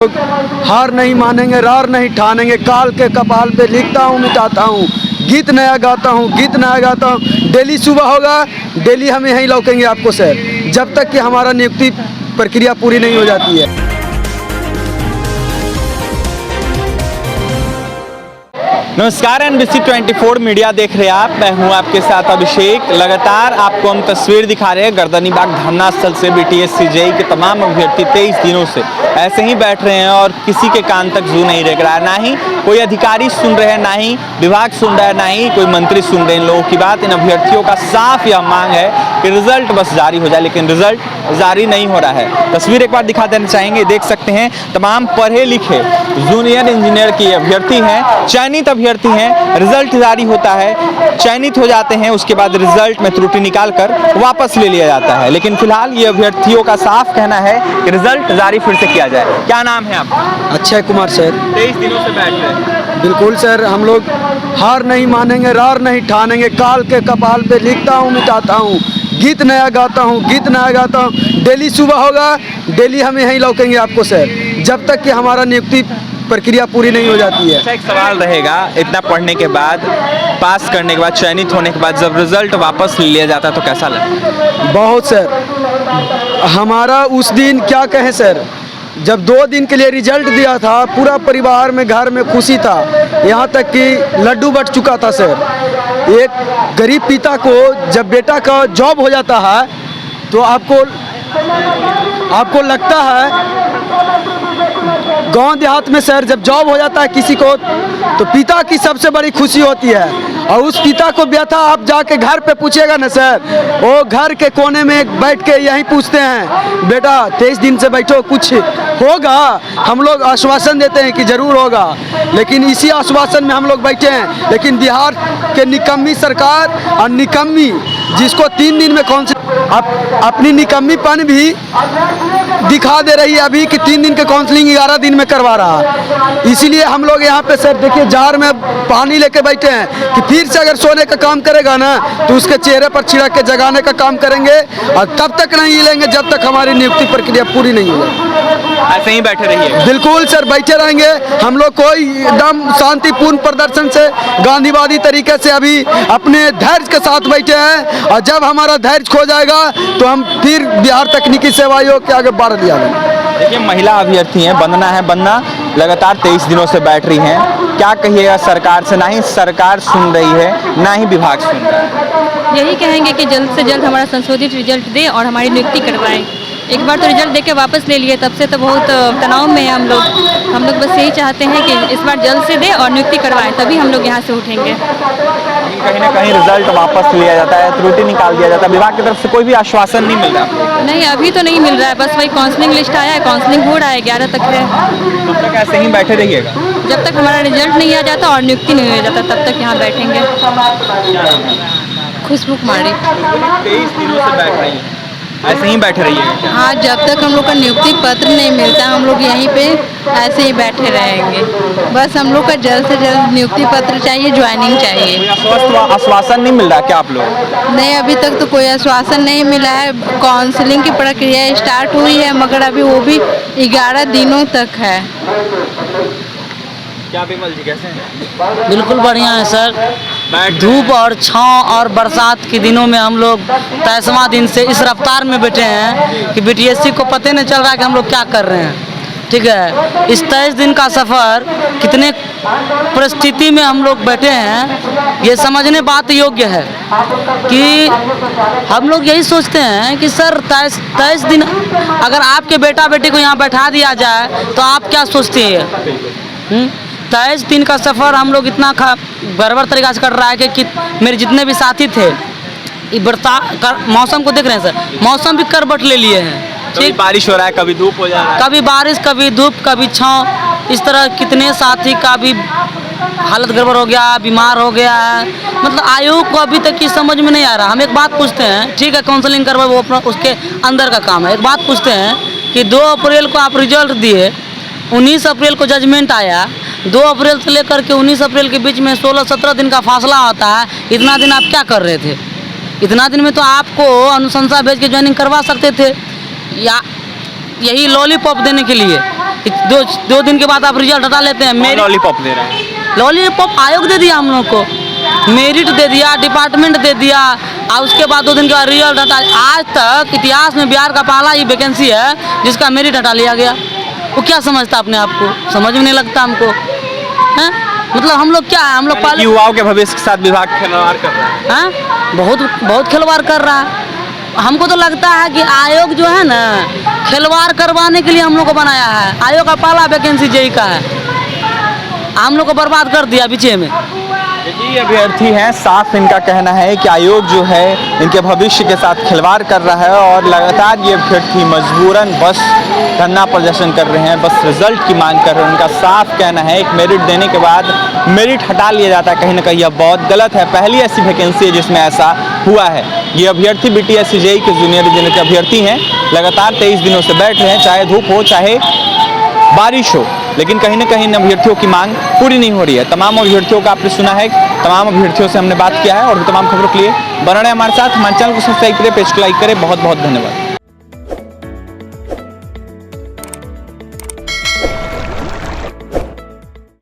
लोग हार नहीं मानेंगे, रार नहीं ठानेंगे, काल के कपाल पे लिखता हूँ मिटाता हूँ, गीत नया गाता हूँ, गीत नया गाता हूँ। डेली सुबह होगा, डेली हम यहीं लौकेंगे आपको सर, जब तक कि हमारा नियुक्ति प्रक्रिया पूरी नहीं हो जाती है। नमस्कार, NBC 24 मीडिया देख रहे हैं आप। मैं हूं आपके साथ अभिषेक। लगातार आपको हम तस्वीर दिखा रहे हैं गर्दनीबाग धरना स्थल से। BTS CJE के तमाम अभ्यर्थी 23 दिनों से ऐसे ही बैठ रहे हैं और किसी के कान तक जू नहीं रख रहा है। ना ही कोई अधिकारी सुन रहे हैं, ना ही विभाग सुन रहा है, ना ही कोई मंत्री सुन रहे हैं इन लोगों की बात। इन अभ्यर्थियों का साफ यह मांग है कि रिजल्ट बस जारी हो जाए, लेकिन रिजल्ट जारी नहीं हो रहा है। तस्वीर एक बार दिखा देना चाहेंगे। देख सकते हैं तमाम पढ़े लिखे जूनियर इंजीनियर के अभ्यर्थी हैं, चयनित अभ्यर्थी हैं। रिजल्ट जारी होता है, चयनित हो जाते हैं, उसके बाद रिजल्ट में त्रुटि निकालकर वापस ले लिया जाता है। लेकिन फिलहाल ये अभ्यर्थियों का साफ कहना है कि रिजल्ट जारी फिर से किया जाए। क्या नाम है आपका? अक्षय कुमार सर। 23 दिनों से बैठ रहे हैं। बिल्कुल सर, हम लोग हार नहीं मानेंगे, रार नहीं ठानेंगे, काल के कपाल पे लिखता हूँ मिटाता हूँ, गीत नया गाता हूँ, गीत नया गाता हूँ। डेली सुबह होगा, डेली हम यहीं लौकेंगे आपको सर, जब तक कि हमारा नियुक्ति प्रक्रिया पूरी नहीं हो जाती है। अच्छा, एक सवाल रहेगा, इतना पढ़ने के बाद, पास करने के बाद, चयनित होने के बाद जब रिजल्ट वापस ले लिया जाता है तो कैसा लगता है? बहुत सर, हमारा उस दिन क्या कहें सर, जब 2 दिन के लिए रिजल्ट दिया था, पूरा परिवार में घर में खुशी था, यहाँ तक कि लड्डू बट चुका था सर। एक गरीब पिता को जब बेटा का जॉब हो जाता है तो आपको लगता है, गांव देहात में सर जब जॉब हो जाता है किसी को तो पिता की सबसे बड़ी खुशी होती है। और उस पिता को व्यथा आप जाके घर पे पूछेगा ना सर, वो घर के कोने में बैठ के यही पूछते हैं, बेटा 23 दिन से बैठो, कुछ होगा? हम लोग आश्वासन देते हैं कि जरूर होगा, लेकिन इसी आश्वासन में हम लोग बैठे हैं। लेकिन बिहार के निकम्मी सरकार और निकम्मी जिसको 3 दिन में कौन से अपनी निकम्मीपन भी दिखा दे रही है अभी कि 3 दिन के काउंसलिंग 11 दिन में करवा रहा है। इसीलिए हम लोग यहाँ पे सर देखिए जार में पानी लेके बैठे हैं कि फिर से अगर सोने का काम करेगा ना तो उसके चेहरे पर छिड़क के जगाने का काम करेंगे, और तब तक नहीं हिलेंगे जब तक हमारी नियुक्ति प्रक्रिया पूरी नहीं होगी। ऐसे ही बैठे रहिए? बिल्कुल सर, बैठे रहेंगे हम लोग। कोई एकदम शांतिपूर्ण प्रदर्शन से, गांधीवादी तरीके से अभी अपने धैर्य के साथ बैठे हैं, और जब हमारा धैर्य खो जाएगा तो हम फिर बिहार तकनीकी सेवा आयोग के आगे बढ़ लिया। देखिए, महिला अभ्यर्थी हैं, वंदना लगातार 23 दिनों से बैठ रही हैं। क्या कहिएगा सरकार से? ना ही सरकार सुन रही है, ना ही विभाग सुन रहा है। यही कहेंगे कि जल्द से जल्द हमारा संशोधित रिजल्ट दे और हमारी नियुक्ति करवाएं। एक बार तो रिजल्ट देके वापस ले लिए, तब से तो बहुत तनाव में हैं हम लोग बस यही चाहते हैं कि इस बार जल्द से दे और नियुक्ति करवाएं, तभी हम लोग यहाँ से उठेंगे। कहीं ना कहीं रिजल्ट वापस लिया जाता है, त्रुटि निकाल दिया जाता है, विभाग की तरफ से कोई भी आश्वासन नहीं मिल रहा? नहीं, अभी तो नहीं मिल रहा है, बस वही काउंसलिंग लिस्ट आया है, काउंसलिंग हो रहा है, 11 तक है। तब तक ऐसे ही बैठे रहिएगा? जब तक हमारा रिजल्ट नहीं आ जाता और नियुक्ति नहीं हो जाता तब तक यहाँ बैठेंगे। खुशबू कुमारी। 23 दिनों से बैठ रही है, ऐसे ही बैठे रहिएगा? हाँ, जब तक हम लोग का नियुक्ति पत्र नहीं मिलता हम लोग यहीं पे ऐसे ही बैठे रहेंगे। बस हम लोग का जल्द से जल्द नियुक्ति पत्र चाहिए, ज्वाइनिंग चाहिए। आश्वासन नहीं मिल रहा क्या आप लोग? नहीं, अभी तक तो कोई आश्वासन नहीं मिला है। काउंसलिंग की प्रक्रिया स्टार्ट हुई है, मगर अभी वो भी 11 दिनों तक है। क्या विमल जी, कैसे हैं? बिल्कुल बढ़िया है सर। धूप और छाँव और बरसात के दिनों में हम लोग 23वां दिन से इस रफ्तार में बैठे हैं कि BTSC को पता नहीं चल रहा है कि हम लोग क्या कर रहे हैं। ठीक है, इस 23 दिन का सफ़र कितने परिस्थिति में हम लोग बैठे हैं, ये समझने बात योग्य है कि हम लोग यही सोचते हैं कि सर 23 दिन अगर आपके बेटा बेटी को यहाँ बैठा दिया जाए तो आप क्या सोचते हैं? 23 दिन का सफ़र हम लोग इतना बराबर तरीक़ा से कर रहा है कि मेरे जितने भी साथी थे, मौसम को देख रहे हैं सर, मौसम भी करवट ले लिए हैं। कभी बारिश हो रहा है, कभी धूप हो जा रहा है, कभी बारिश, कभी धूप, कभी छाँव। इस तरह कितने साथी का भी हालत गड़बड़ हो गया, बीमार हो गया है। मतलब आयोग को अभी तक ये समझ में नहीं आ रहा। हम एक बात पूछते हैं, ठीक है काउंसलिंग करवाए, वो अपना उसके अंदर का काम है। एक बात पूछते हैं कि 2 अप्रैल को आप रिजल्ट दिए, 19 अप्रैल को जजमेंट आया, 2 अप्रैल से लेकर के 19 अप्रैल के बीच में 16-17 दिन का फासला होता है। इतना दिन आप क्या कर रहे थे? इतना दिन में तो आपको अनुशंसा भेज के ज्वाइनिंग करवा सकते थे, या यही लॉलीपॉप देने के लिए दो दिन के बाद आप रिजल्ट हटा लेते हैं। मेरी लॉलीपॉप दे रहा है। लॉलीपॉप आयोग दे दिया हम लोग को, मेरिट दे दिया, डिपार्टमेंट दे दिया, और उसके बाद 2 दिन के बाद रिजल्ट हटा। आज तक इतिहास में बिहार का पहला ही वैकेंसी है जिसका मेरिट हटा लिया गया। वो क्या समझता अपने आप को, समझ में नहीं लगता हमको, हैं? मतलब हम लोग क्या है, हम लोग पहले युवाओं के भविष्य के साथ विभाग खिलवाड़ कर रहा है। हैं? बहुत खिलवाड़ कर रहा है। हमको तो लगता है कि आयोग जो है ना, खिलवाड़ करवाने के लिए हम लोग को बनाया है। आयोग का पहला वैकेंसी जेई का है, हम लोग को बर्बाद कर दिया बीचे में। ये अभ्यर्थी हैं, साफ इनका कहना है कि आयोग जो है इनके भविष्य के साथ खिलवाड़ कर रहा है और लगातार ये अभ्यर्थी मजबूरन बस धरना प्रदर्शन कर रहे हैं, बस रिजल्ट की मांग कर रहे हैं। उनका साफ कहना है एक मेरिट देने के बाद मेरिट हटा लिया जाता है, कहीं ना कहीं यह बहुत गलत है। पहली ऐसी वैकेंसी है जिसमें ऐसा हुआ है। ये अभ्यर्थी BTSC जेईई के जूनियर इंजीनियर अभ्यर्थी हैं, लगातार 23 दिनों से बैठ रहे हैं, चाहे धूप हो चाहे बारिश हो, लेकिन कहीं ना कहीं इन अभ्यर्थियों की मांग पूरी नहीं हो रही है। तमाम अभ्यर्थियों का आपने सुना है, तमाम अभ्यर्थियों से हमने बात किया है और तमाम खबरों के लिए बने रहें हमारे साथ। हमारे चैनल को सब्सक्राइब करें, पेज को लाइक करें। बहुत बहुत धन्यवाद।